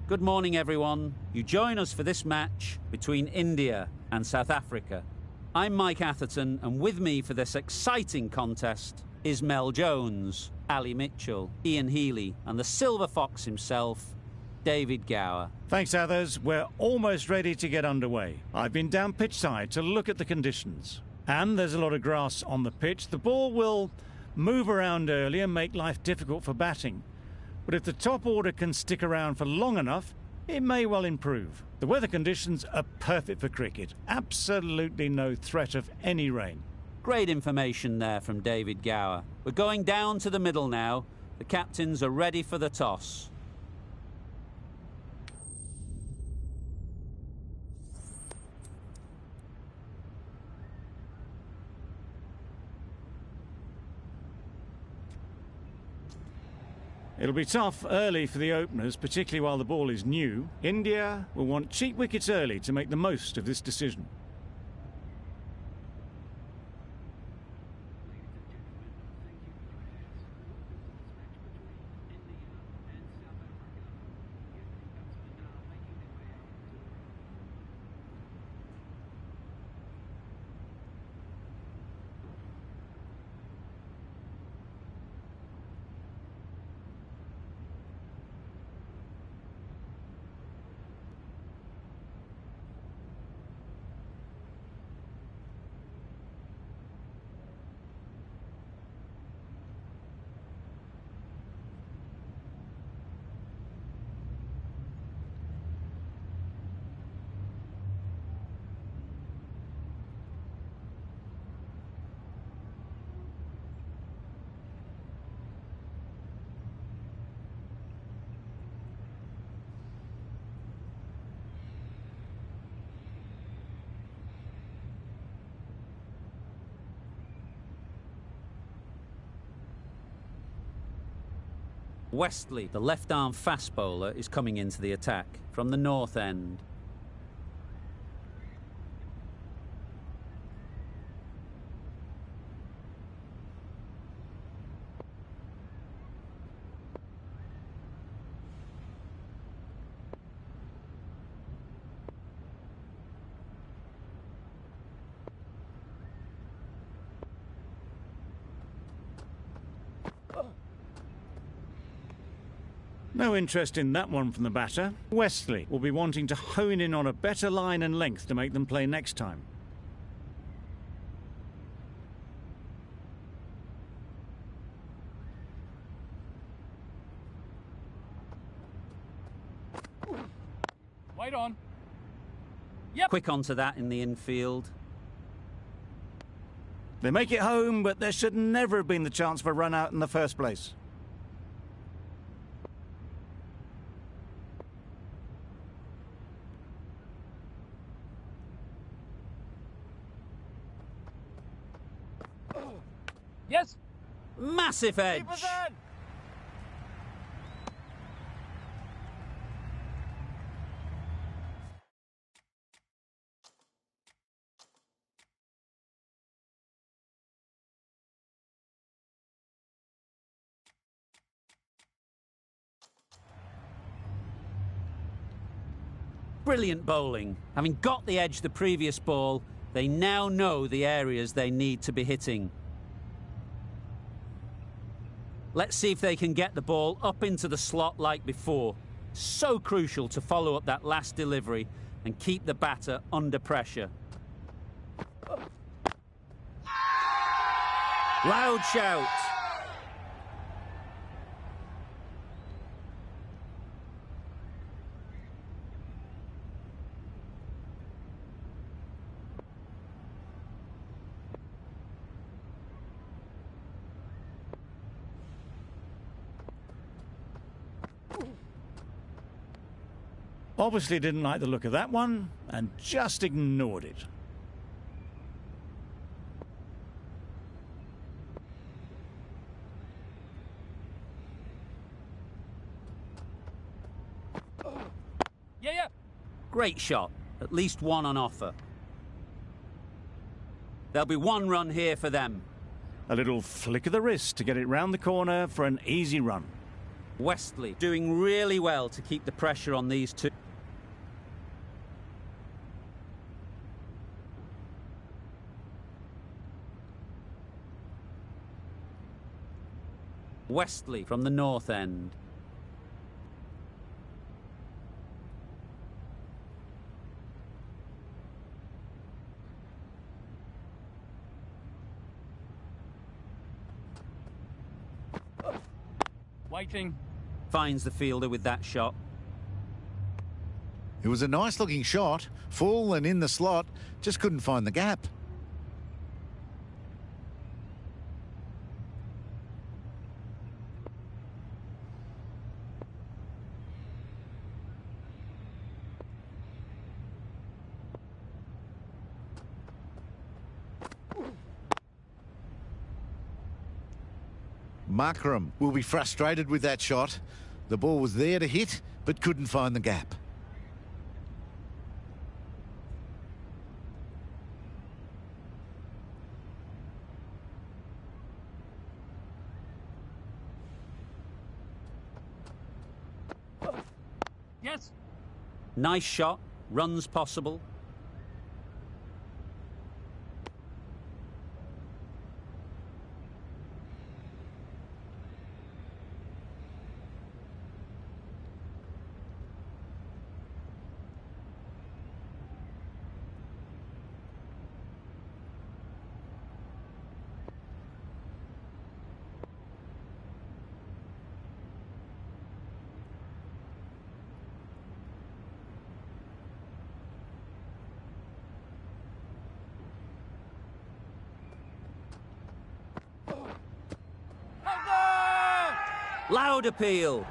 Good morning, everyone. You join us for this match between India and South Africa. I'm Mike Atherton, and with me for this exciting contest is Mel Jones, Ali Mitchell, Ian Healy, and the Silver Fox himself, David Gower. Thanks, Athers. We're almost ready to get underway. I've been down pitch side to look at the conditions. And there's a lot of grass on the pitch. The ball will move around early and make life difficult for batting. But if the top order can stick around for long enough, it may well improve. The weather conditions are perfect for cricket. Absolutely no threat of any rain. Great information there from David Gower. We're going down to the middle now. The captains are ready for the toss. It'll be tough early for the openers, particularly while the ball is new. India will want cheap wickets early to make the most of this decision. Westley, the left-arm fast bowler, is coming into the attack from the north end. No interest in that one from the batter. Westley will be wanting to hone in on a better line and length to make them play next time. Wait on. Yep. Quick onto that in the infield. They make it home, but there should never have been the chance for a run out in the first place. Yes. Massive edge. Brilliant bowling. Having got the edge the previous ball, they now know the areas they need to be hitting. Let's see if they can get the ball up into the slot like before. So crucial to follow up that last delivery and keep the batter under pressure. Loud shout. Obviously didn't like the look of that one and just ignored it. Yeah. Great shot. At least one on offer. There'll be one run here for them. A little flick of the wrist to get it round the corner for an easy run. Westley doing really well to keep the pressure on these two. Westley from the north end. Waiting. Finds the fielder with that shot. It was a nice looking shot, full and in the slot, just couldn't find the gap. Markram will be frustrated with that shot. The ball was there to hit, but couldn't find the gap. Yes. Nice shot. Runs possible. Loud appeal.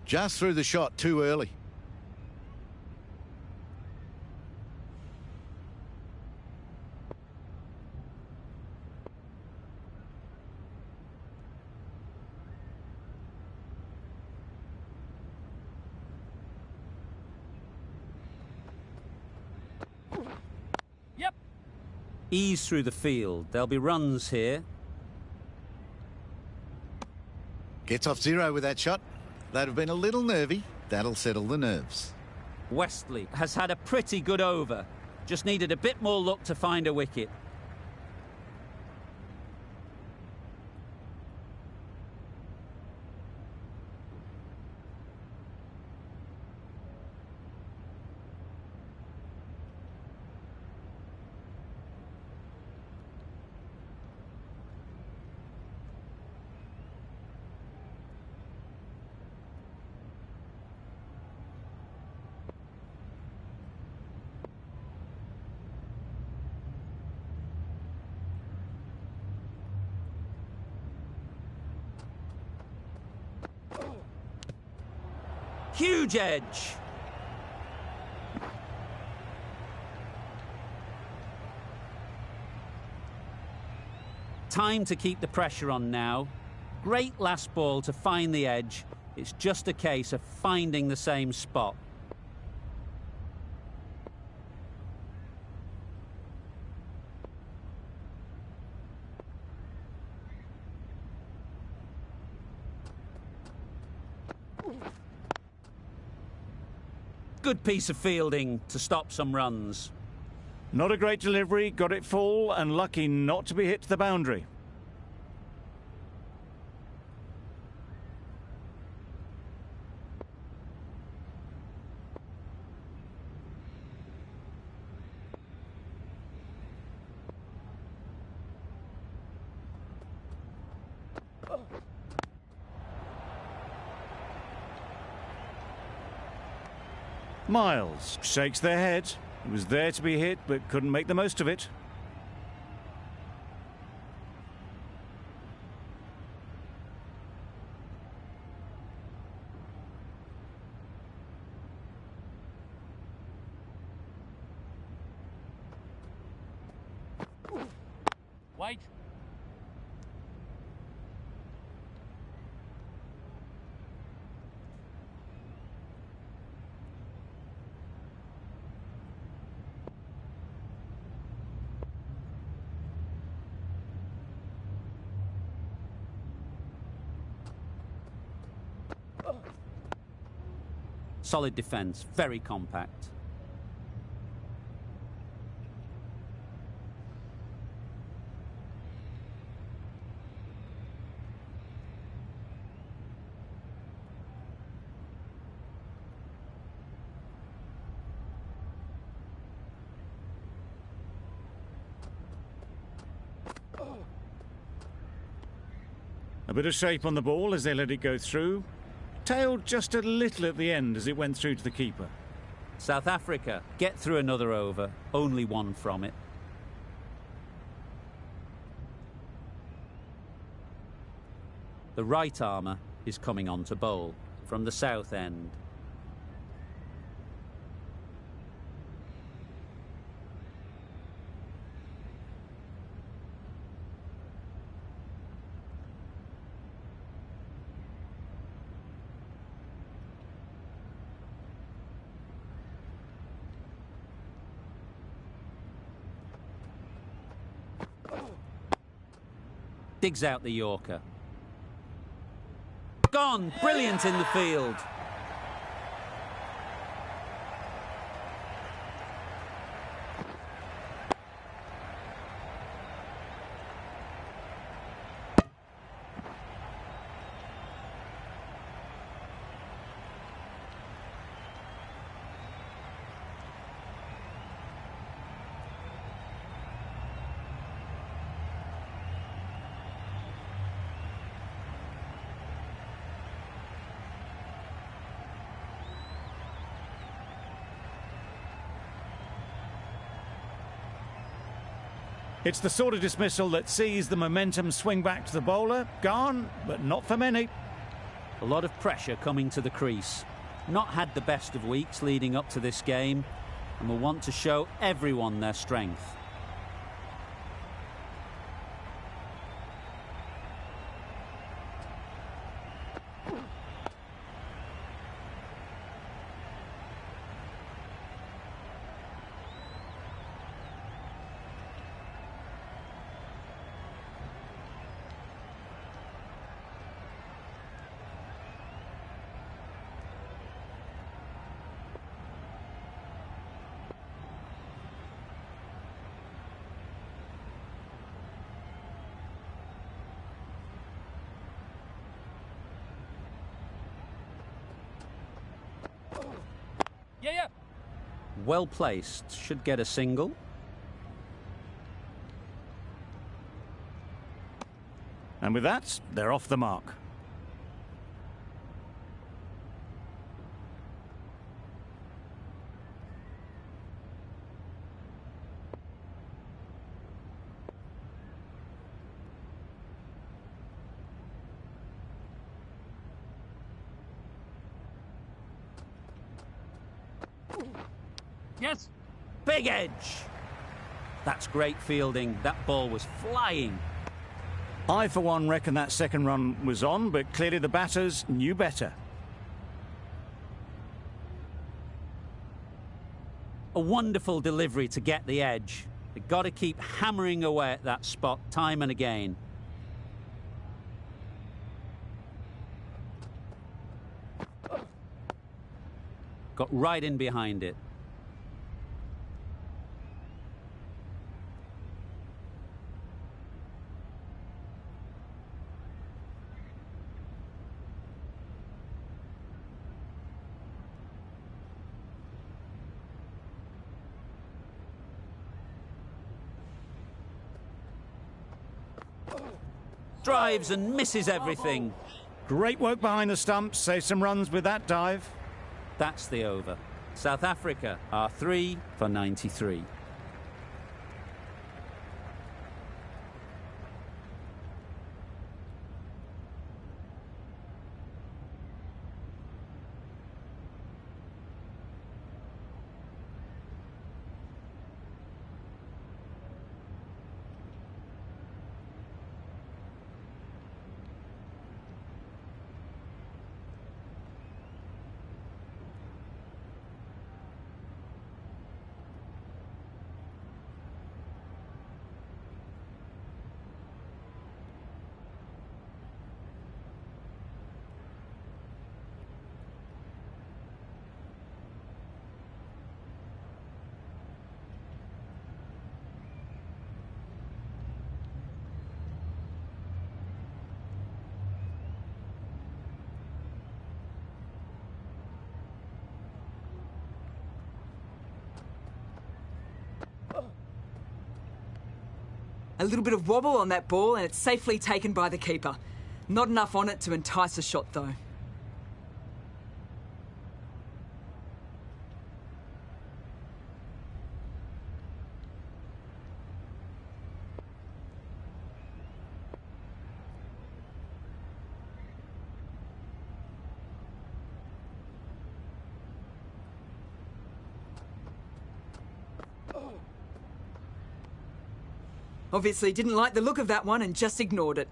Just threw the shot too early. Yep. Ease through the field. There'll be runs here. Gets off zero with that shot. They'd have been a little nervy. That'll settle the nerves. Westley has had a pretty good over. Just needed a bit more luck to find a wicket. Huge edge. Time to keep the pressure on now. Great last ball to find the edge. It's just a case of finding the same spot. Good piece of fielding to stop some runs. Not a great delivery, got it full and lucky not to be hit to the boundary. Miles shakes their head. He was there to be hit, but couldn't make the most of it. Wait. Solid defence, very compact. A bit of shape on the ball as they let it go through. Tailed just a little at the end as it went through to the keeper. South Africa get through another over, only one from it. The right armour is coming on to bowl from the south end. Digs out the Yorker. Gone! Brilliant in the field. It's the sort of dismissal that sees the momentum swing back to the bowler. Gone, but not for many. A lot of pressure coming to the crease. Not had the best of weeks leading up to this game, and will want to show everyone their strength. Yeah. Well placed, should get a single. And with that, they're off the mark. Yes. Big edge. That's great fielding. That ball was flying. I, for one, reckon that second run was on, but clearly the batters knew better. A wonderful delivery to get the edge. They've got to keep hammering away at that spot time and again. Got right in behind it. Drives and misses everything. Great work behind the stumps, save some runs with that dive. That's the over. South Africa are 3 for 93. A little bit of wobble on that ball and it's safely taken by the keeper. Not enough on it to entice a shot though. Obviously didn't like the look of that one and just ignored it.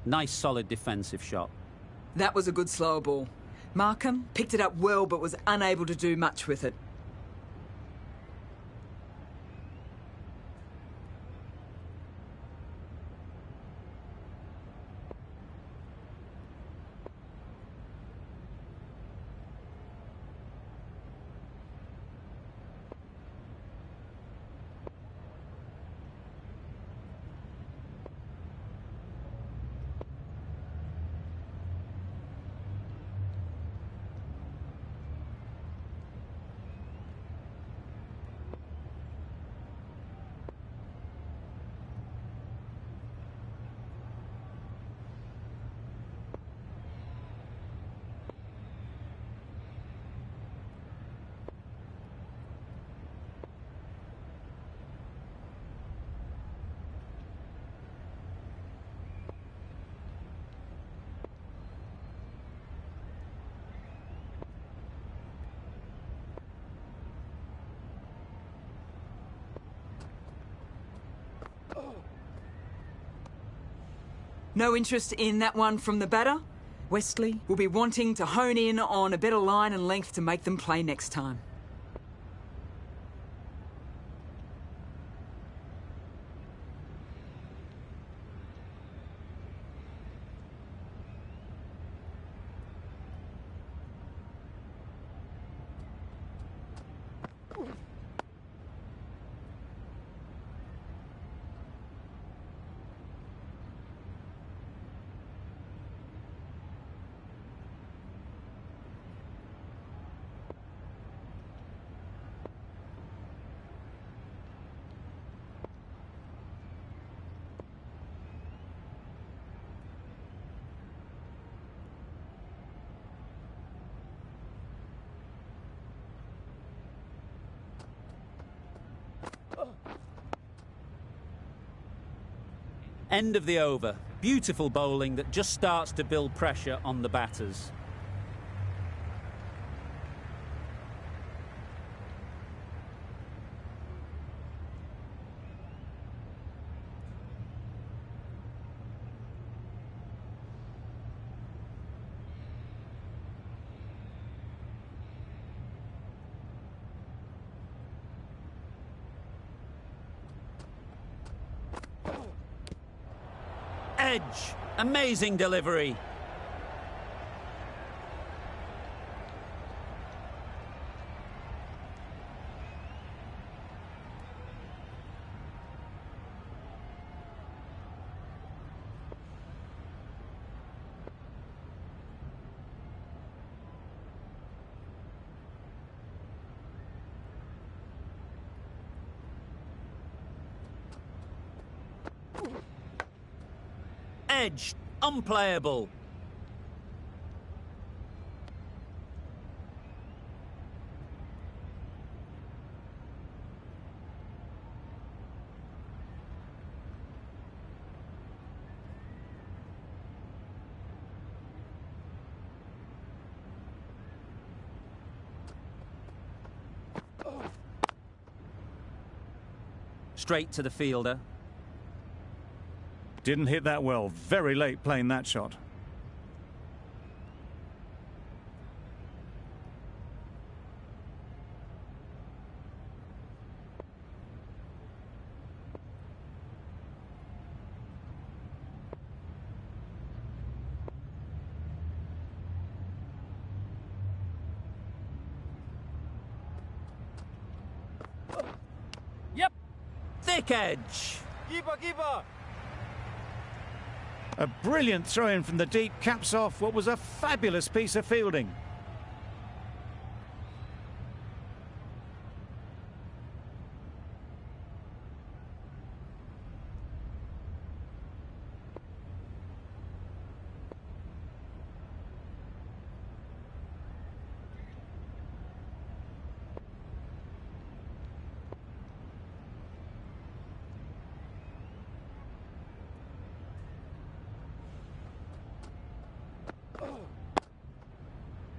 Nice solid defensive shot. That was a good slower ball. Markham picked it up well but was unable to do much with it. No interest in that one from the batter. Westley will be wanting to hone in on a better line and length to make them play next time. End of the over. Beautiful bowling that just starts to build pressure on the batters. Edge. Amazing delivery. Edge. Unplayable. Straight to the fielder. Didn't hit that well. Very late playing that shot. Yep. Thick edge. Keeper. A brilliant throw-in from the deep caps off what was a fabulous piece of fielding.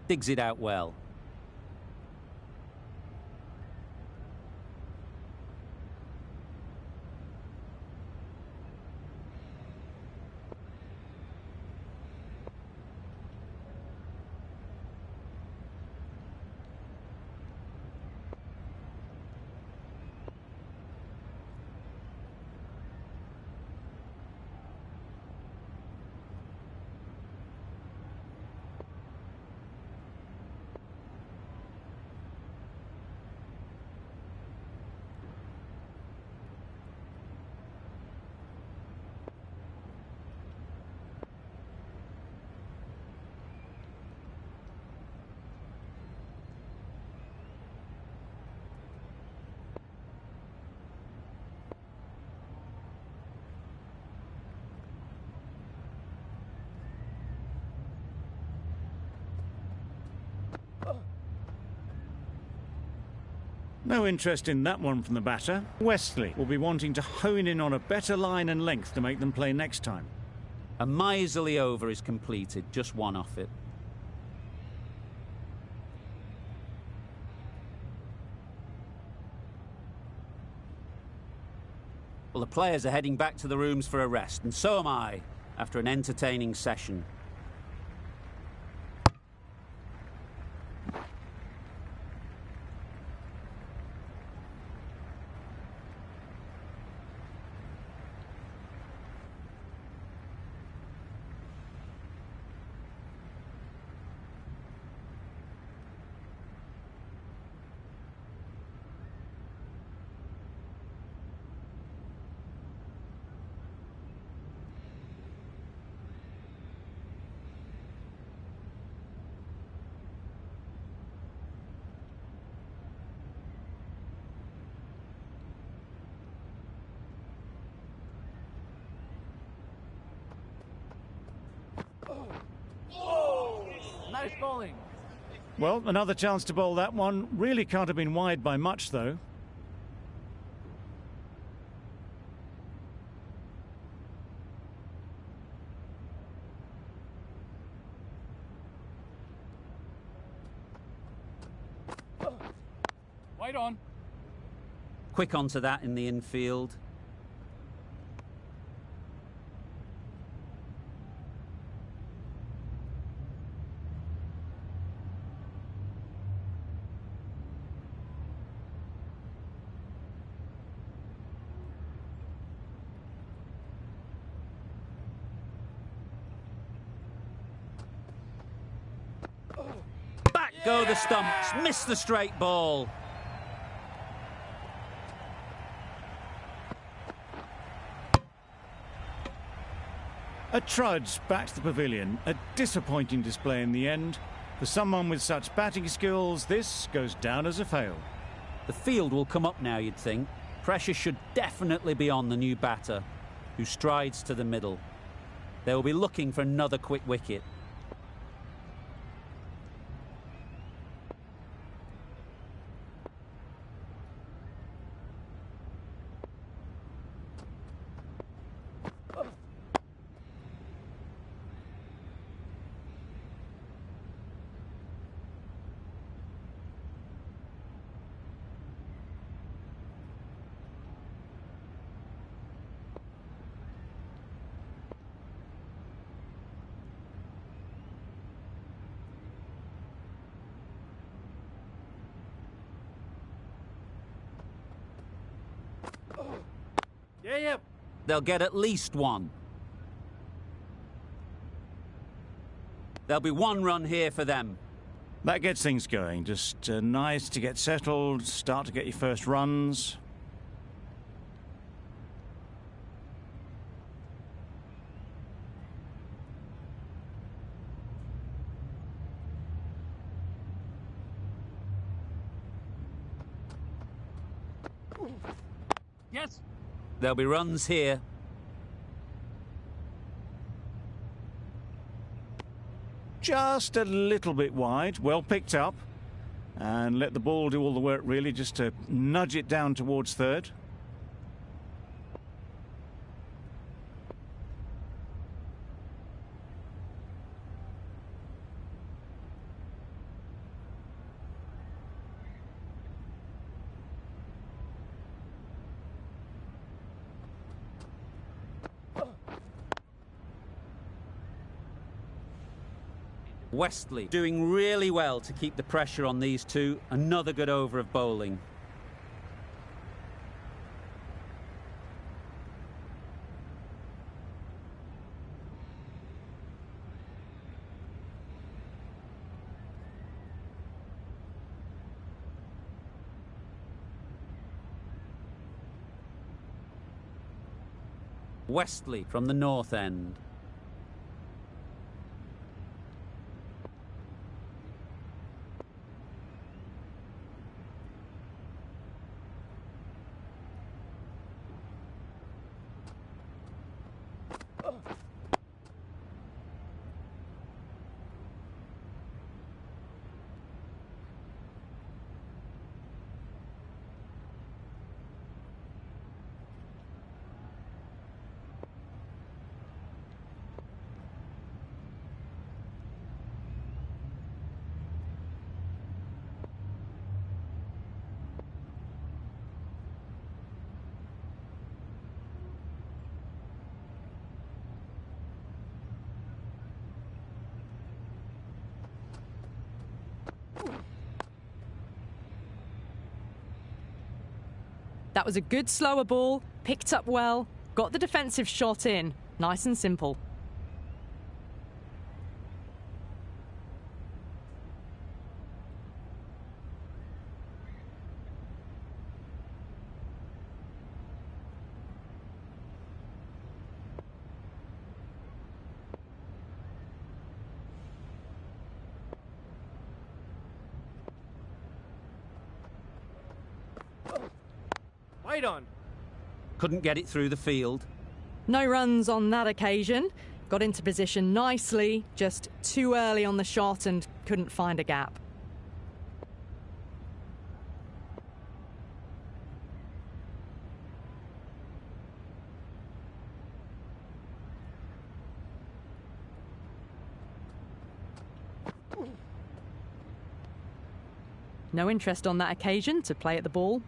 Digs it out well. No interest in that one from the batter. Wesley will be wanting to hone in on a better line and length to make them play next time. A miserly over is completed, just one off it. Well, the players are heading back to the rooms for a rest, and so am I, after an entertaining session. Nice bowling. Well, another chance to bowl that one. Really can't have been wide by much, though. Wide on. Quick onto that in the infield. Back go the stumps, miss the straight ball. A trudge back to the pavilion. A disappointing display in the end. For someone with such batting skills, this goes down as a fail. The field will come up now, you'd think. Pressure should definitely be on the new batter, who strides to the middle. They will be looking for another quick wicket. Yeah. They'll get at least one. There'll be one run here for them. That gets things going. Just nice to get settled, start to get your first runs. Yes. There'll be runs here. Just a little bit wide, well picked up. And let the ball do all the work really, just to nudge it down towards third. Westley doing really well to keep the pressure on these two. Another good over of bowling. Westley from the north end. That was a good slower ball, picked up well, got the defensive shot in. Nice and simple. Wait on. Couldn't get it through the field. No runs on that occasion. Got into position nicely, just too early on the shot and couldn't find a gap. No interest on that occasion to play at the ball.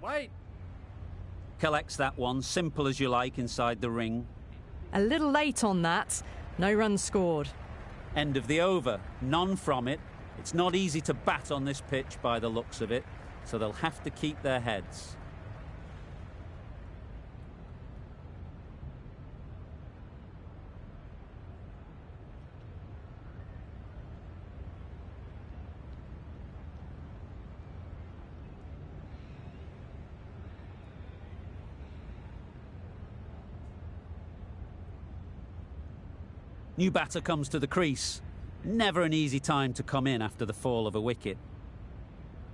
Wait. Collects that one, simple as you like, inside the ring. A little late on that. No runs scored. End of the over. None from it. It's not easy to bat on this pitch by the looks of it, so they'll have to keep their heads. New batter comes to the crease. Never an easy time to come in after the fall of a wicket.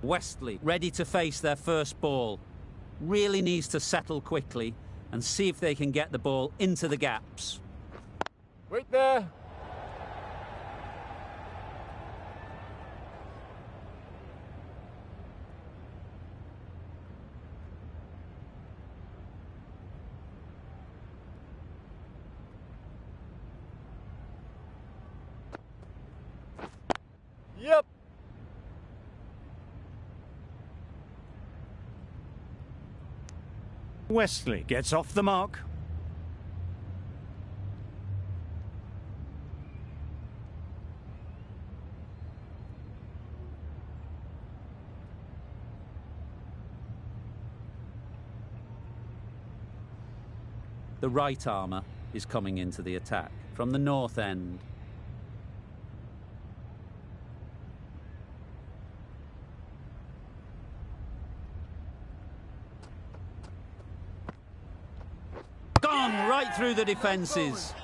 Westley ready to face their first ball. Really needs to settle quickly and see if they can get the ball into the gaps. Wait there. Yep. Westley gets off the mark. The right armour is coming into the attack from the north end. Gone right through the defences.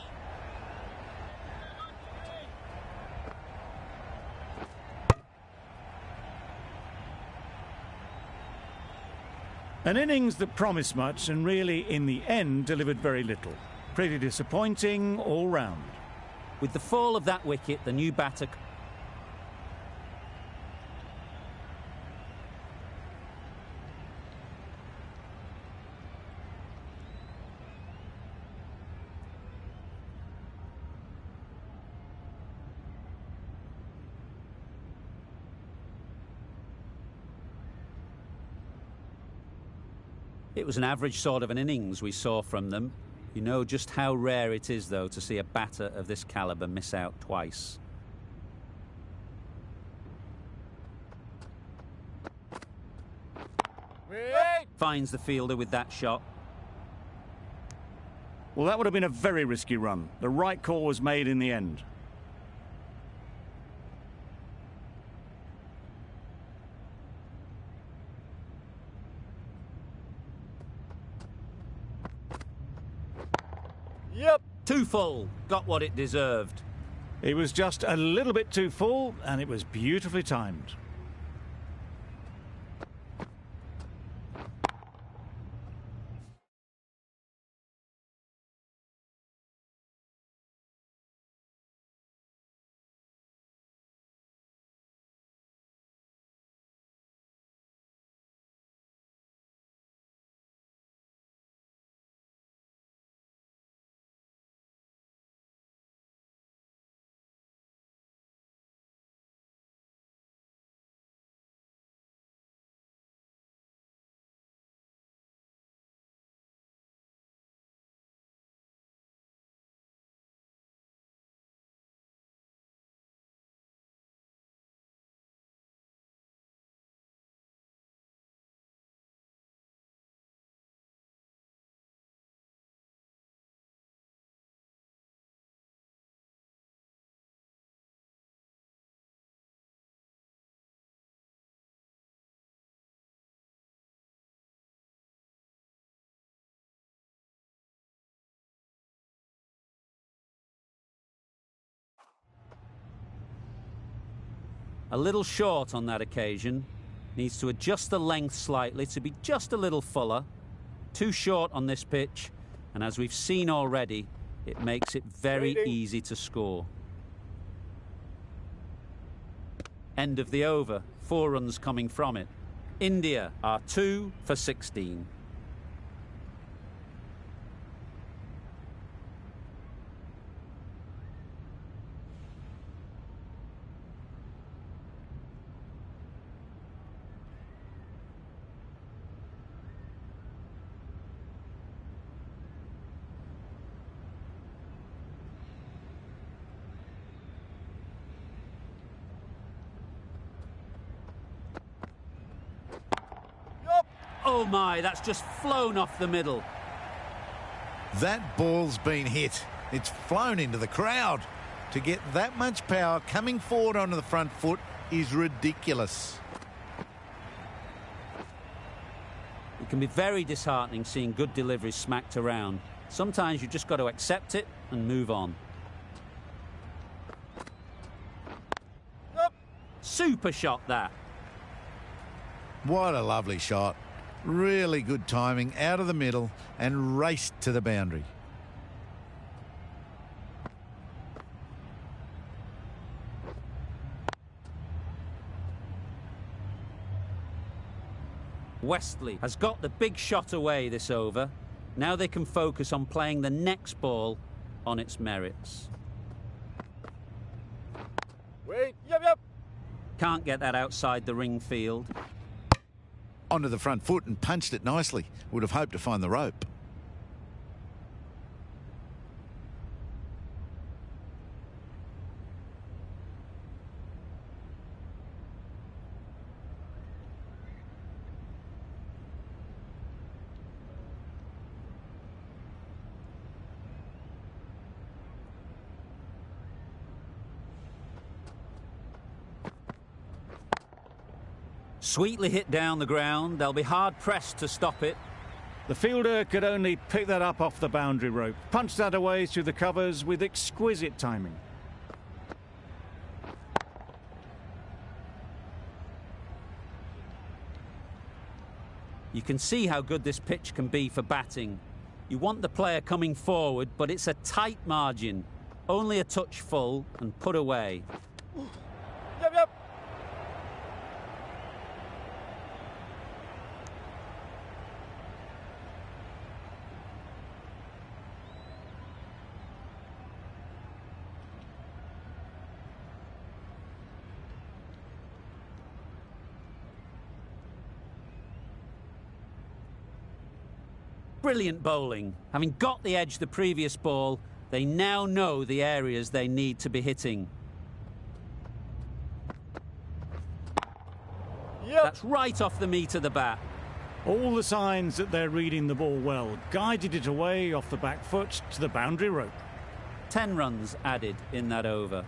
An innings that promised much and really, in the end, delivered very little. Pretty disappointing all round. With the fall of that wicket, the new batter... It was an average sort of an innings we saw from them. You know just how rare it is, though, to see a batter of this calibre miss out twice. Wait. Finds the fielder with that shot. Well, that would have been a very risky run. The right call was made in the end. Yep. Too full. Got what it deserved. It was just a little bit too full, and it was beautifully timed. A little short on that occasion. Needs to adjust the length slightly to be just a little fuller. Too short on this pitch, and as we've seen already, it makes it very easy to score. End of the over. 4 runs coming from it. India are 2 for 16. Oh my, that's just flown off the middle. That ball's been hit. It's flown into the crowd. To get that much power coming forward onto the front foot is ridiculous. It can be very disheartening seeing good deliveries smacked around. Sometimes you just got to accept it and move on. Super shot, that. What a lovely shot. Really good timing out of the middle and raced to the boundary. Westley has got the big shot away this over. Now they can focus on playing the next ball on its merits. Wait. Yep. Can't get that outside the ring field. Onto the front foot and punched it nicely. Would have hoped to find the rope. Sweetly hit down the ground. They'll be hard-pressed to stop it. The fielder could only pick that up off the boundary rope, punch that away through the covers with exquisite timing. You can see how good this pitch can be for batting. You want the player coming forward, but it's a tight margin. Only a touch full and put away. Yep. Brilliant bowling. Having got the edge the previous ball, they now know the areas they need to be hitting. Yep. That's right off the meat of the bat. All the signs that they're reading the ball well, guided it away off the back foot to the boundary rope. 10 runs added in that over.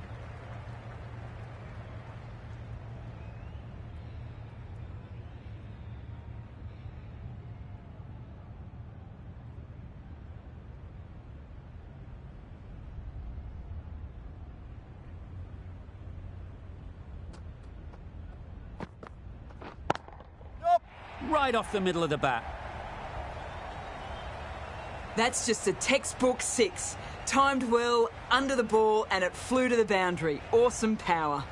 Right off the middle of the bat. That's just a textbook 6. Timed well, under the ball, and it flew to the boundary. Awesome power.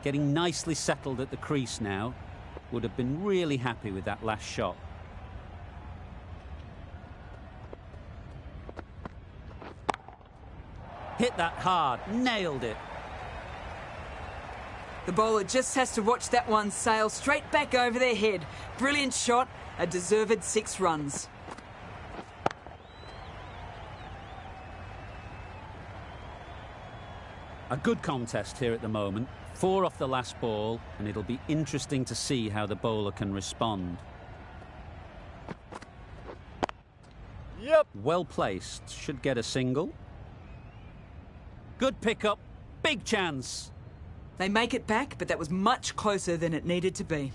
Getting nicely settled at the crease now. Would have been really happy with that last shot. Hit that hard, nailed it. The bowler just has to watch that one sail straight back over their head. Brilliant shot, a deserved 6 runs. A good contest here at the moment. 4 off the last ball, and it'll be interesting to see how the bowler can respond. Yep. Well placed, should get a single. Good pick-up, big chance. They make it back, but that was much closer than it needed to be.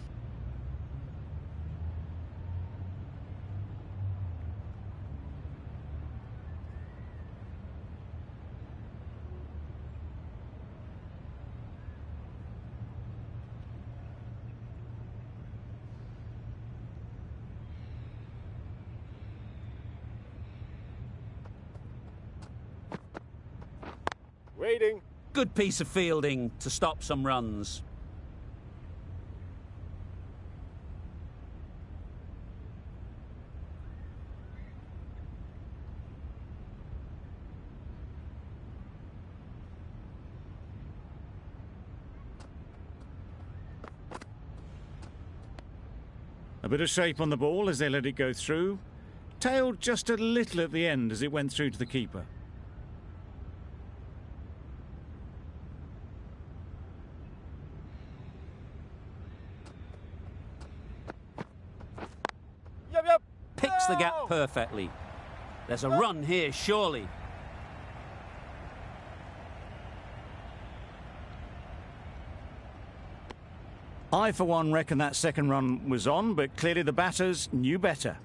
Waiting. Good piece of fielding to stop some runs. A bit of shape on the ball as they let it go through. tailed just a little at the end as it went through to the keeper. Yep, yep. Picks the gap No! perfectly. There's a run here, surely. I, for one, reckon that second run was on, but clearly the batters knew better.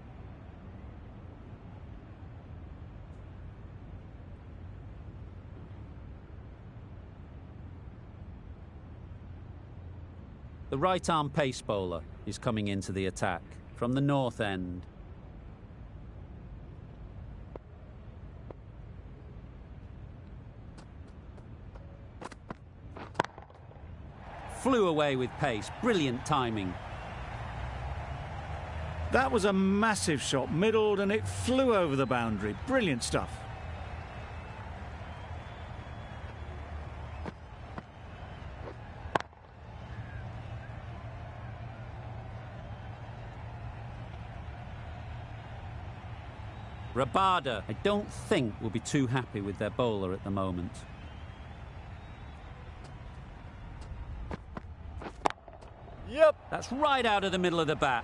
The right-arm pace bowler is coming into the attack from the north end. Flew away with pace. Brilliant timing. That was a massive shot, middled, and it flew over the boundary. Brilliant stuff. Rabada, I don't think, will be too happy with their bowler at the moment. Yep. That's right out of the middle of the bat.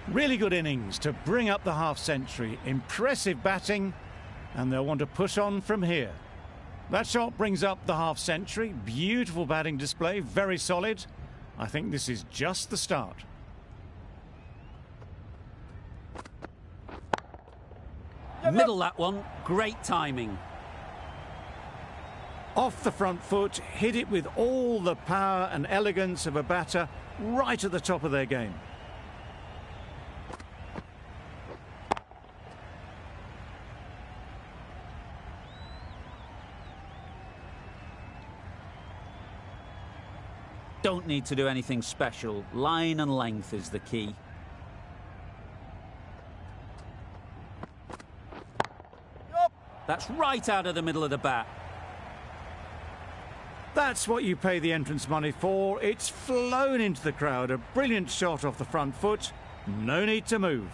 Really good innings to bring up the half-century. Impressive batting, and they'll want to push on from here. That shot brings up the half-century. Beautiful batting display, very solid. I think this is just the start. Middle that one. Great timing. Off the front foot, hit it with all the power and elegance of a batter right at the top of their game. Don't need to do anything special. Line and length is the key. Yup. That's right out of the middle of the bat. That's what you pay the entrance money for. It's flown into the crowd. A brilliant shot off the front foot. No need to move.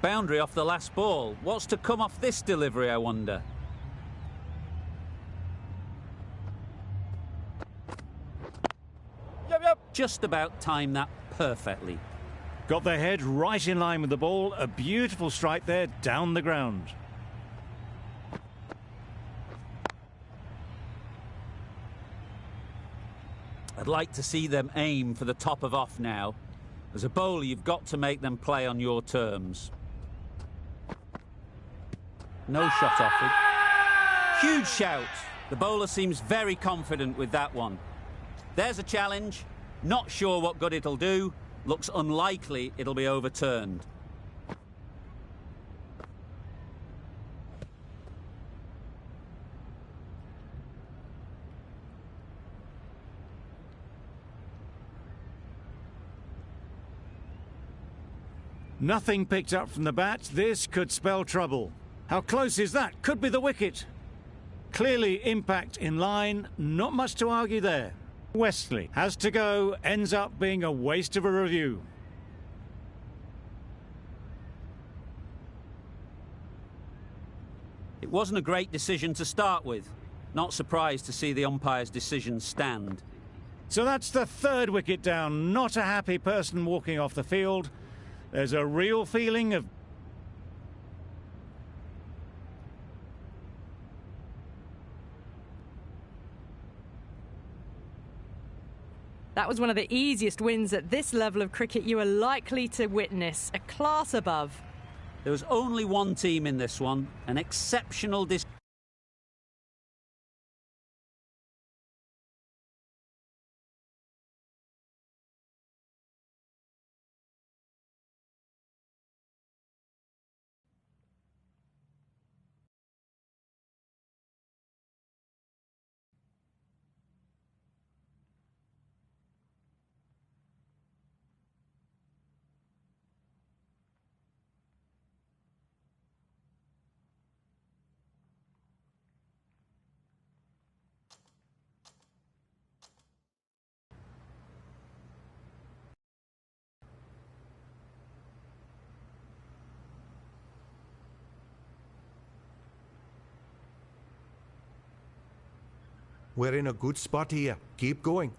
Boundary off the last ball. What's to come off this delivery, I wonder? Yep, yep. Just about timed that perfectly. Got their head right in line with the ball. A beautiful strike there down the ground. I'd like to see them aim for the top of off now. As a bowler, you've got to make them play on your terms. No shot offered. Huge shout. The bowler seems very confident with that one. There's a challenge. Not sure what good it'll do. Looks unlikely it'll be overturned. Nothing picked up from the bat. This could spell trouble. How close is that? Could be the wicket. Clearly impact in line. Not much to argue there. Westley has to go. Ends up being a waste of a review. It wasn't a great decision to start with. Not surprised to see the umpire's decision stand. So that's the third wicket down. Not a happy person walking off the field. There's a real feeling of... That was one of the easiest wins at this level of cricket you are likely to witness. A class above. There was only one team in this one. An exceptional We're in a good spot here. Keep going.